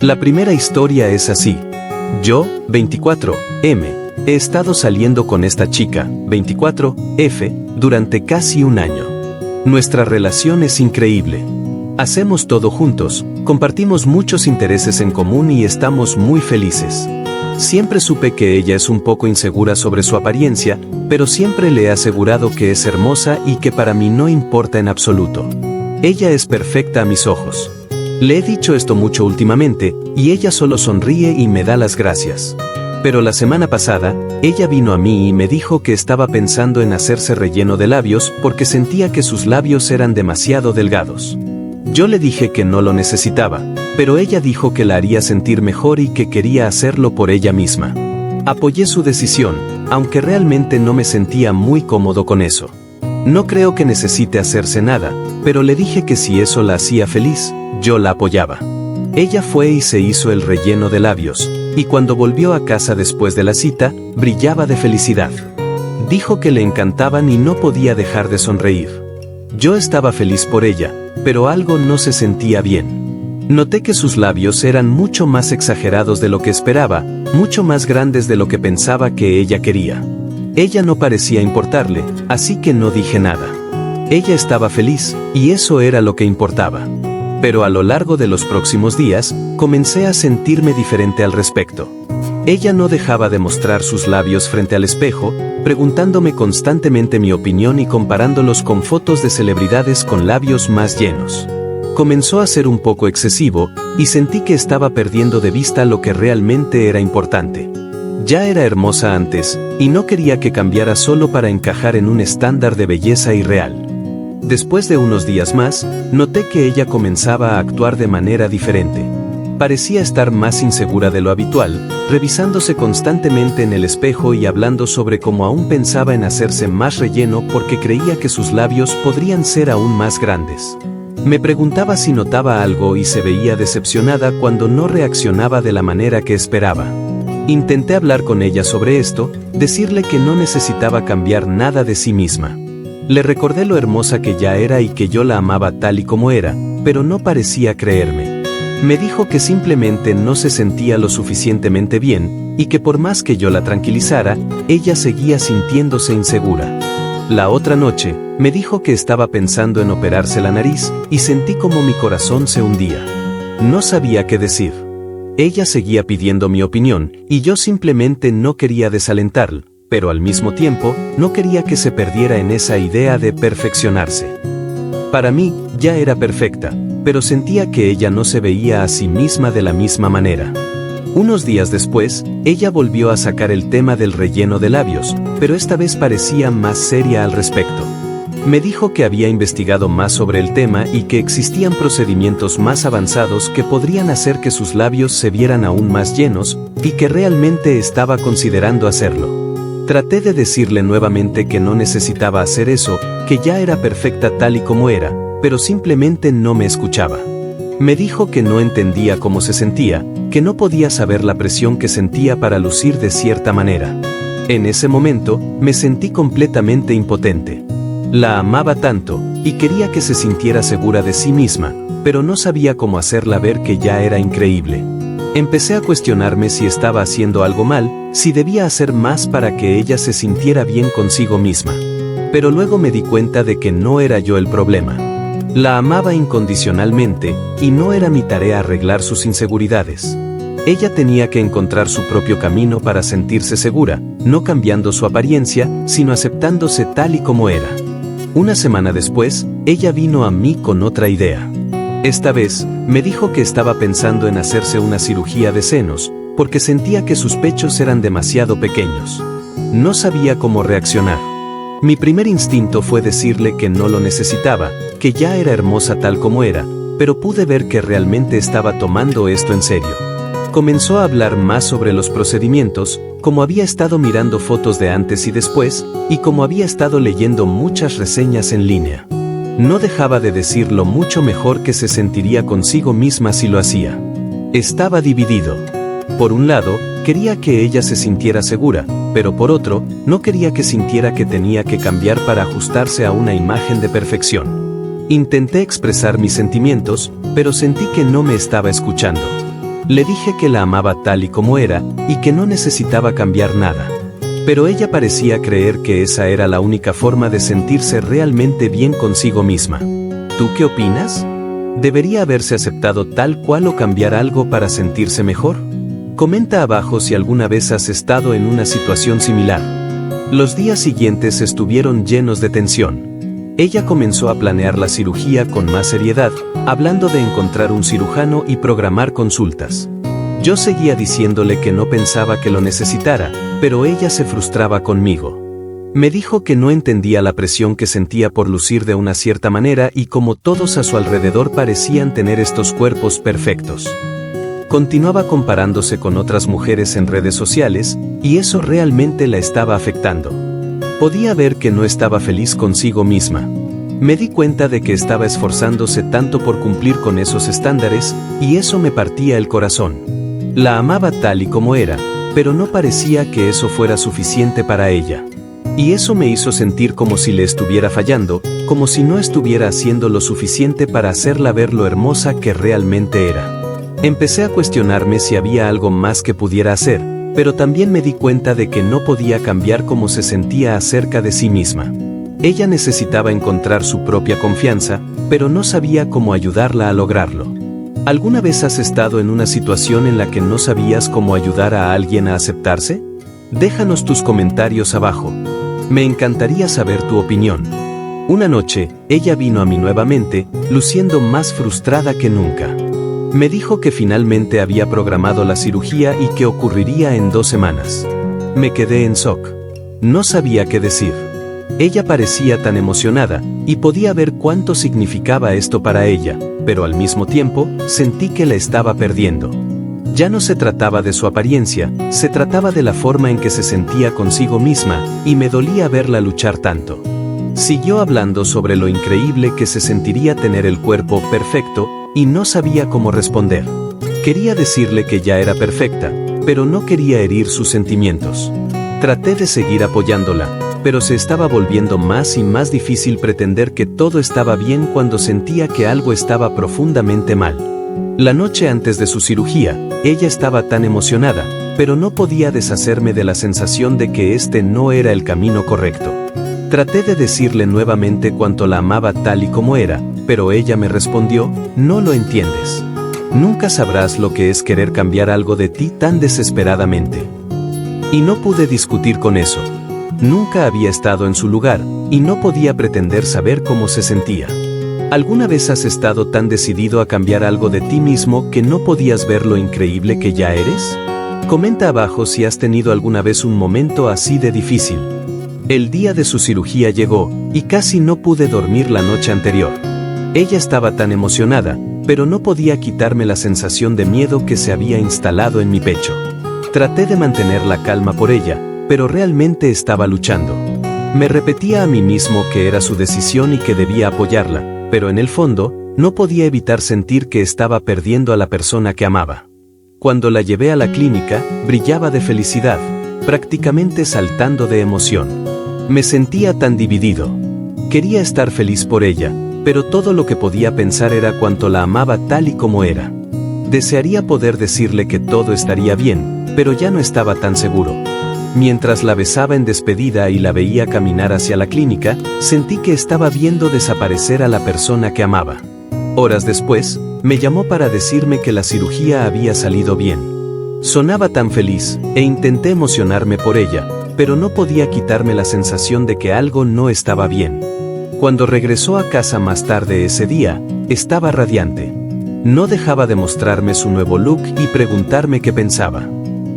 La primera historia es así. Yo, 24, M, he estado saliendo con esta chica, 24, F, durante casi un año. Nuestra relación es increíble. Hacemos todo juntos, compartimos muchos intereses en común y estamos muy felices. Siempre supe que ella es un poco insegura sobre su apariencia, pero siempre le he asegurado que es hermosa y que para mí no importa en absoluto. Ella es perfecta a mis ojos. Le he dicho esto mucho últimamente, y ella solo sonríe y me da las gracias. Pero la semana pasada, ella vino a mí y me dijo que estaba pensando en hacerse relleno de labios porque sentía que sus labios eran demasiado delgados. Yo le dije que no lo necesitaba, pero ella dijo que la haría sentir mejor y que quería hacerlo por ella misma. Apoyé su decisión, aunque realmente no me sentía muy cómodo con eso. No creo que necesite hacerse nada, pero le dije que si eso la hacía feliz, yo la apoyaba. Ella fue y se hizo el relleno de labios, y cuando volvió a casa después de la cita, brillaba de felicidad. Dijo que le encantaban y no podía dejar de sonreír. Yo estaba feliz por ella, pero algo no se sentía bien. Noté que sus labios eran mucho más exagerados de lo que esperaba, mucho más grandes de lo que pensaba que ella quería. Ella no parecía importarle, así que no dije nada. Ella estaba feliz, y eso era lo que importaba. Pero a lo largo de los próximos días, comencé a sentirme diferente al respecto. Ella no dejaba de mostrar sus labios frente al espejo, preguntándome constantemente mi opinión y comparándolos con fotos de celebridades con labios más llenos. Comenzó a ser un poco excesivo, y sentí que estaba perdiendo de vista lo que realmente era importante. Ya era hermosa antes, y no quería que cambiara solo para encajar en un estándar de belleza irreal. Después de unos días más, noté que ella comenzaba a actuar de manera diferente. Parecía estar más insegura de lo habitual, revisándose constantemente en el espejo y hablando sobre cómo aún pensaba en hacerse más relleno porque creía que sus labios podrían ser aún más grandes. Me preguntaba si notaba algo y se veía decepcionada cuando no reaccionaba de la manera que esperaba. Intenté hablar con ella sobre esto, decirle que no necesitaba cambiar nada de sí misma. Le recordé lo hermosa que ya era y que yo la amaba tal y como era, pero no parecía creerme. Me dijo que simplemente no se sentía lo suficientemente bien, y que por más que yo la tranquilizara, ella seguía sintiéndose insegura. La otra noche, me dijo que estaba pensando en operarse la nariz, y sentí como mi corazón se hundía. No sabía qué decir. Ella seguía pidiendo mi opinión, y yo simplemente no quería desalentarla, pero al mismo tiempo, no quería que se perdiera en esa idea de perfeccionarse. Para mí, ya era perfecta, pero sentía que ella no se veía a sí misma de la misma manera. Unos días después, ella volvió a sacar el tema del relleno de labios, pero esta vez parecía más seria al respecto. Me dijo que había investigado más sobre el tema y que existían procedimientos más avanzados que podrían hacer que sus labios se vieran aún más llenos, y que realmente estaba considerando hacerlo. Traté de decirle nuevamente que no necesitaba hacer eso, que ya era perfecta tal y como era, pero simplemente no me escuchaba. Me dijo que no entendía cómo se sentía, que no podía saber la presión que sentía para lucir de cierta manera. En ese momento, me sentí completamente impotente. La amaba tanto, y quería que se sintiera segura de sí misma, pero no sabía cómo hacerla ver que ya era increíble. Empecé a cuestionarme si estaba haciendo algo mal, si debía hacer más para que ella se sintiera bien consigo misma. Pero luego me di cuenta de que no era yo el problema. La amaba incondicionalmente, y no era mi tarea arreglar sus inseguridades. Ella tenía que encontrar su propio camino para sentirse segura, no cambiando su apariencia, sino aceptándose tal y como era. Una semana después, ella vino a mí con otra idea. Esta vez, me dijo que estaba pensando en hacerse una cirugía de senos, porque sentía que sus pechos eran demasiado pequeños. No sabía cómo reaccionar. Mi primer instinto fue decirle que no lo necesitaba, que ya era hermosa tal como era, pero pude ver que realmente estaba tomando esto en serio. Comenzó a hablar más sobre los procedimientos, como había estado mirando fotos de antes y después, y como había estado leyendo muchas reseñas en línea. No dejaba de decir lo mucho mejor que se sentiría consigo misma si lo hacía. Estaba dividido. Por un lado, quería que ella se sintiera segura, pero por otro, no quería que sintiera que tenía que cambiar para ajustarse a una imagen de perfección. Intenté expresar mis sentimientos, pero sentí que no me estaba escuchando. Le dije que la amaba tal y como era, y que no necesitaba cambiar nada. Pero ella parecía creer que esa era la única forma de sentirse realmente bien consigo misma. ¿Tú qué opinas? ¿Debería haberse aceptado tal cual o cambiar algo para sentirse mejor? Comenta abajo si alguna vez has estado en una situación similar. Los días siguientes estuvieron llenos de tensión. Ella comenzó a planear la cirugía con más seriedad, hablando de encontrar un cirujano y programar consultas. Yo seguía diciéndole que no pensaba que lo necesitara, pero ella se frustraba conmigo. Me dijo que no entendía la presión que sentía por lucir de una cierta manera y como todos a su alrededor parecían tener estos cuerpos perfectos. Continuaba comparándose con otras mujeres en redes sociales, y eso realmente la estaba afectando. Podía ver que no estaba feliz consigo misma. Me di cuenta de que estaba esforzándose tanto por cumplir con esos estándares, y eso me partía el corazón. La amaba tal y como era, pero no parecía que eso fuera suficiente para ella. Y eso me hizo sentir como si le estuviera fallando, como si no estuviera haciendo lo suficiente para hacerla ver lo hermosa que realmente era. Empecé a cuestionarme si había algo más que pudiera hacer, pero también me di cuenta de que no podía cambiar cómo se sentía acerca de sí misma. Ella necesitaba encontrar su propia confianza, pero no sabía cómo ayudarla a lograrlo. ¿Alguna vez has estado en una situación en la que no sabías cómo ayudar a alguien a aceptarse? Déjanos tus comentarios abajo. Me encantaría saber tu opinión. Una noche, ella vino a mí nuevamente, luciendo más frustrada que nunca. Me dijo que finalmente había programado la cirugía y que ocurriría en 2 semanas. Me quedé en shock. No sabía qué decir. Ella parecía tan emocionada, y podía ver cuánto significaba esto para ella, pero al mismo tiempo, sentí que la estaba perdiendo. Ya no se trataba de su apariencia, se trataba de la forma en que se sentía consigo misma, y me dolía verla luchar tanto. Siguió hablando sobre lo increíble que se sentiría tener el cuerpo perfecto, y no sabía cómo responder. Quería decirle que ya era perfecta, pero no quería herir sus sentimientos. Traté de seguir apoyándola, pero se estaba volviendo más y más difícil pretender que todo estaba bien cuando sentía que algo estaba profundamente mal. La noche antes de su cirugía, ella estaba tan emocionada, pero no podía deshacerme de la sensación de que este no era el camino correcto. Traté de decirle nuevamente cuánto la amaba tal y como era, pero ella me respondió, no lo entiendes. Nunca sabrás lo que es querer cambiar algo de ti tan desesperadamente. Y no pude discutir con eso. Nunca había estado en su lugar, y no podía pretender saber cómo se sentía. ¿Alguna vez has estado tan decidido a cambiar algo de ti mismo que no podías ver lo increíble que ya eres? Comenta abajo si has tenido alguna vez un momento así de difícil. El día de su cirugía llegó, y casi no pude dormir la noche anterior. Ella estaba tan emocionada, pero no podía quitarme la sensación de miedo que se había instalado en mi pecho. Traté de mantener la calma por ella, pero realmente estaba luchando. Me repetía a mí mismo que era su decisión y que debía apoyarla, pero en el fondo, no podía evitar sentir que estaba perdiendo a la persona que amaba. Cuando la llevé a la clínica, brillaba de felicidad, prácticamente saltando de emoción. Me sentía tan dividido. Quería estar feliz por ella, pero todo lo que podía pensar era cuánto la amaba tal y como era. Desearía poder decirle que todo estaría bien, pero ya no estaba tan seguro. Mientras la besaba en despedida y la veía caminar hacia la clínica, sentí que estaba viendo desaparecer a la persona que amaba. Horas después, me llamó para decirme que la cirugía había salido bien. Sonaba tan feliz, e intenté emocionarme por ella, pero no podía quitarme la sensación de que algo no estaba bien. Cuando regresó a casa más tarde ese día, estaba radiante. No dejaba de mostrarme su nuevo look y preguntarme qué pensaba.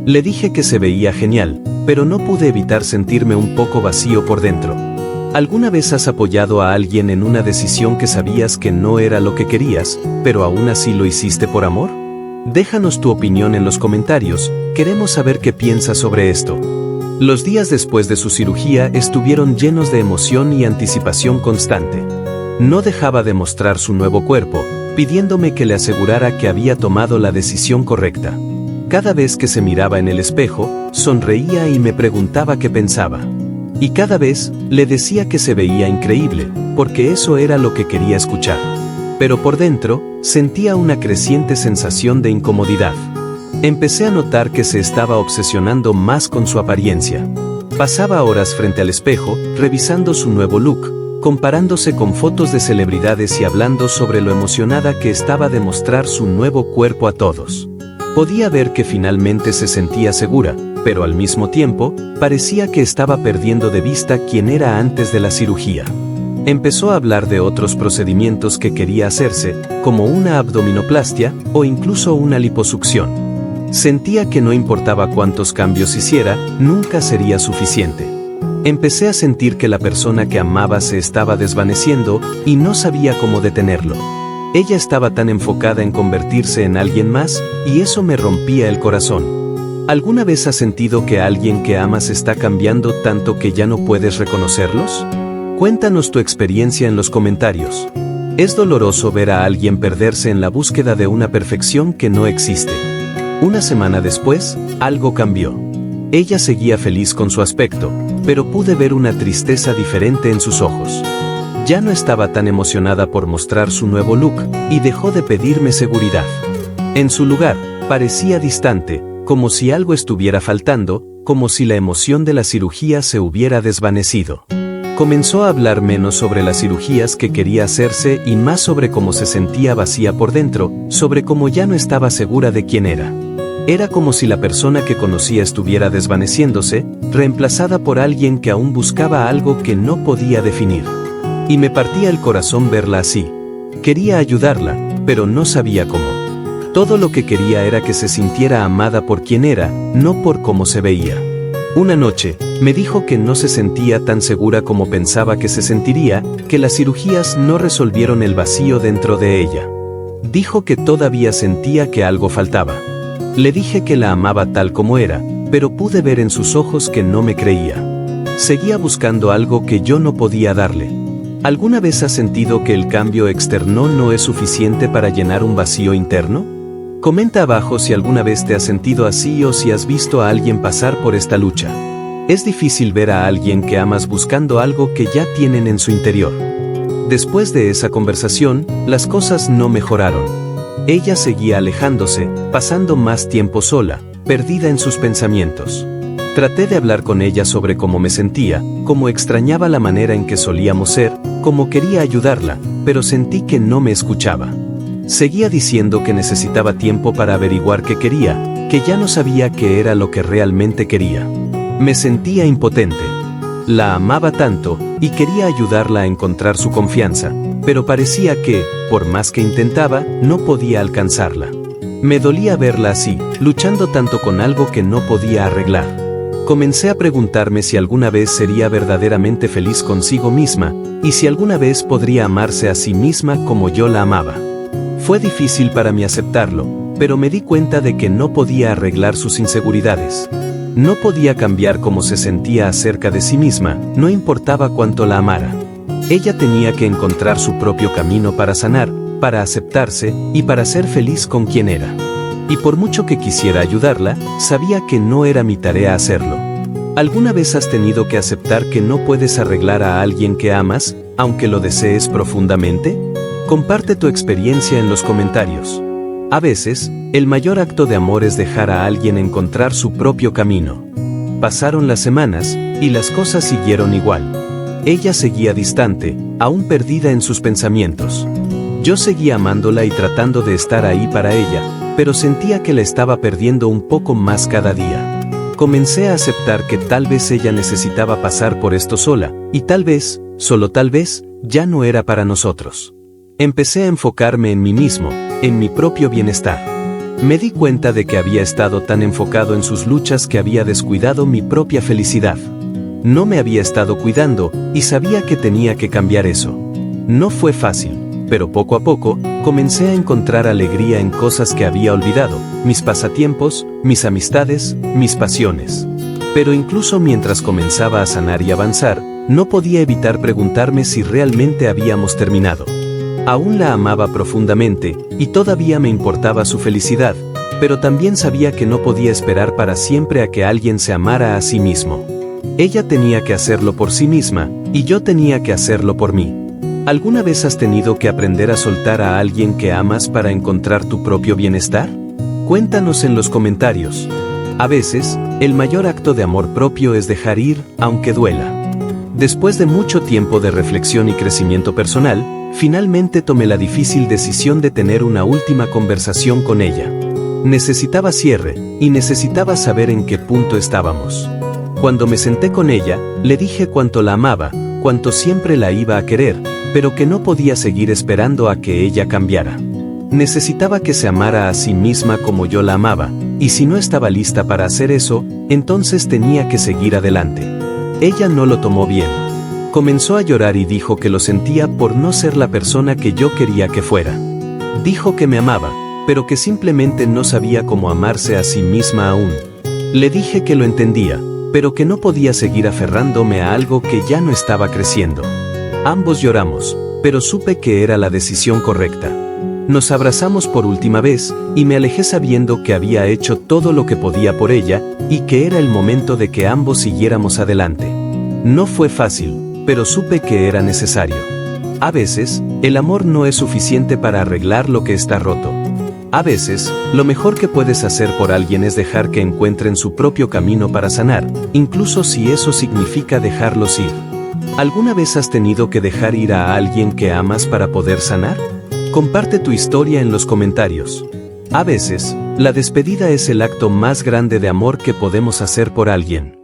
Le dije que se veía genial, pero no pude evitar sentirme un poco vacío por dentro. ¿Alguna vez has apoyado a alguien en una decisión que sabías que no era lo que querías, pero aún así lo hiciste por amor? Déjanos tu opinión en los comentarios, queremos saber qué piensas sobre esto. Los días después de su cirugía estuvieron llenos de emoción y anticipación constante. No dejaba de mostrar su nuevo cuerpo, pidiéndome que le asegurara que había tomado la decisión correcta. Cada vez que se miraba en el espejo, sonreía y me preguntaba qué pensaba. Y cada vez, le decía que se veía increíble, porque eso era lo que quería escuchar. Pero por dentro, sentía una creciente sensación de incomodidad. Empecé a notar que se estaba obsesionando más con su apariencia. Pasaba horas frente al espejo, revisando su nuevo look, comparándose con fotos de celebridades y hablando sobre lo emocionada que estaba de mostrar su nuevo cuerpo a todos. Podía ver que finalmente se sentía segura, pero al mismo tiempo, parecía que estaba perdiendo de vista quién era antes de la cirugía. Empezó a hablar de otros procedimientos que quería hacerse, como una abdominoplastia o incluso una liposucción. Sentía que no importaba cuántos cambios hiciera, nunca sería suficiente. Empecé a sentir que la persona que amaba se estaba desvaneciendo y no sabía cómo detenerlo. Ella estaba tan enfocada en convertirse en alguien más, y eso me rompía el corazón. ¿Alguna vez has sentido que alguien que amas está cambiando tanto que ya no puedes reconocerlos? Cuéntanos tu experiencia en los comentarios. Es doloroso ver a alguien perderse en la búsqueda de una perfección que no existe. Una semana después, algo cambió. Ella seguía feliz con su aspecto, pero pude ver una tristeza diferente en sus ojos. Ya no estaba tan emocionada por mostrar su nuevo look, y dejó de pedirme seguridad. En su lugar, parecía distante, como si algo estuviera faltando, como si la emoción de la cirugía se hubiera desvanecido. Comenzó a hablar menos sobre las cirugías que quería hacerse y más sobre cómo se sentía vacía por dentro, sobre cómo ya no estaba segura de quién era. Era como si la persona que conocía estuviera desvaneciéndose, reemplazada por alguien que aún buscaba algo que no podía definir. Y me partía el corazón verla así. Quería ayudarla, pero no sabía cómo. Todo lo que quería era que se sintiera amada por quien era, no por cómo se veía. Una noche, me dijo que no se sentía tan segura como pensaba que se sentiría, que las cirugías no resolvieron el vacío dentro de ella. Dijo que todavía sentía que algo faltaba. Le dije que la amaba tal como era, pero pude ver en sus ojos que no me creía. Seguía buscando algo que yo no podía darle. ¿Alguna vez has sentido que el cambio externo no es suficiente para llenar un vacío interno? Comenta abajo si alguna vez te has sentido así o si has visto a alguien pasar por esta lucha. Es difícil ver a alguien que amas buscando algo que ya tienen en su interior. Después de esa conversación, las cosas no mejoraron. Ella seguía alejándose, pasando más tiempo sola, perdida en sus pensamientos. Traté de hablar con ella sobre cómo me sentía, cómo extrañaba la manera en que solíamos ser, cómo quería ayudarla, pero sentí que no me escuchaba. Seguía diciendo que necesitaba tiempo para averiguar qué quería, que ya no sabía qué era lo que realmente quería. Me sentía impotente. La amaba tanto, y quería ayudarla a encontrar su confianza, pero parecía que, por más que intentaba, no podía alcanzarla. Me dolía verla así, luchando tanto con algo que no podía arreglar. Comencé a preguntarme si alguna vez sería verdaderamente feliz consigo misma, y si alguna vez podría amarse a sí misma como yo la amaba. Fue difícil para mí aceptarlo, pero me di cuenta de que no podía arreglar sus inseguridades. No podía cambiar cómo se sentía acerca de sí misma, no importaba cuánto la amara. Ella tenía que encontrar su propio camino para sanar, para aceptarse, y para ser feliz con quien era. Y por mucho que quisiera ayudarla, sabía que no era mi tarea hacerlo. ¿Alguna vez has tenido que aceptar que no puedes arreglar a alguien que amas, aunque lo desees profundamente? Comparte tu experiencia en los comentarios. A veces, el mayor acto de amor es dejar a alguien encontrar su propio camino. Pasaron las semanas, y las cosas siguieron igual. Ella seguía distante, aún perdida en sus pensamientos. Yo seguía amándola y tratando de estar ahí para ella, pero sentía que la estaba perdiendo un poco más cada día. Comencé a aceptar que tal vez ella necesitaba pasar por esto sola, y tal vez, solo tal vez, ya no era para nosotros. Empecé a enfocarme en mí mismo, en mi propio bienestar. Me di cuenta de que había estado tan enfocado en sus luchas que había descuidado mi propia felicidad. No me había estado cuidando, y sabía que tenía que cambiar eso. No fue fácil. Pero poco a poco, comencé a encontrar alegría en cosas que había olvidado, mis pasatiempos, mis amistades, mis pasiones. Pero incluso mientras comenzaba a sanar y avanzar, no podía evitar preguntarme si realmente habíamos terminado. Aún la amaba profundamente, y todavía me importaba su felicidad, pero también sabía que no podía esperar para siempre a que alguien se amara a sí mismo. Ella tenía que hacerlo por sí misma, y yo tenía que hacerlo por mí. ¿Alguna vez has tenido que aprender a soltar a alguien que amas para encontrar tu propio bienestar? Cuéntanos en los comentarios. A veces, el mayor acto de amor propio es dejar ir, aunque duela. Después de mucho tiempo de reflexión y crecimiento personal, finalmente tomé la difícil decisión de tener una última conversación con ella. Necesitaba cierre, y necesitaba saber en qué punto estábamos. Cuando me senté con ella, le dije cuánto la amaba, cuánto siempre la iba a querer, pero que no podía seguir esperando a que ella cambiara. Necesitaba que se amara a sí misma como yo la amaba, y si no estaba lista para hacer eso, entonces tenía que seguir adelante. Ella no lo tomó bien. Comenzó a llorar y dijo que lo sentía por no ser la persona que yo quería que fuera. Dijo que me amaba, pero que simplemente no sabía cómo amarse a sí misma aún. Le dije que lo entendía, pero que no podía seguir aferrándome a algo que ya no estaba creciendo. Ambos lloramos, pero supe que era la decisión correcta. Nos abrazamos por última vez, y me alejé sabiendo que había hecho todo lo que podía por ella, y que era el momento de que ambos siguiéramos adelante. No fue fácil, pero supe que era necesario. A veces, el amor no es suficiente para arreglar lo que está roto. A veces, lo mejor que puedes hacer por alguien es dejar que encuentren su propio camino para sanar, incluso si eso significa dejarlos ir. ¿Alguna vez has tenido que dejar ir a alguien que amas para poder sanar? Comparte tu historia en los comentarios. A veces, la despedida es el acto más grande de amor que podemos hacer por alguien.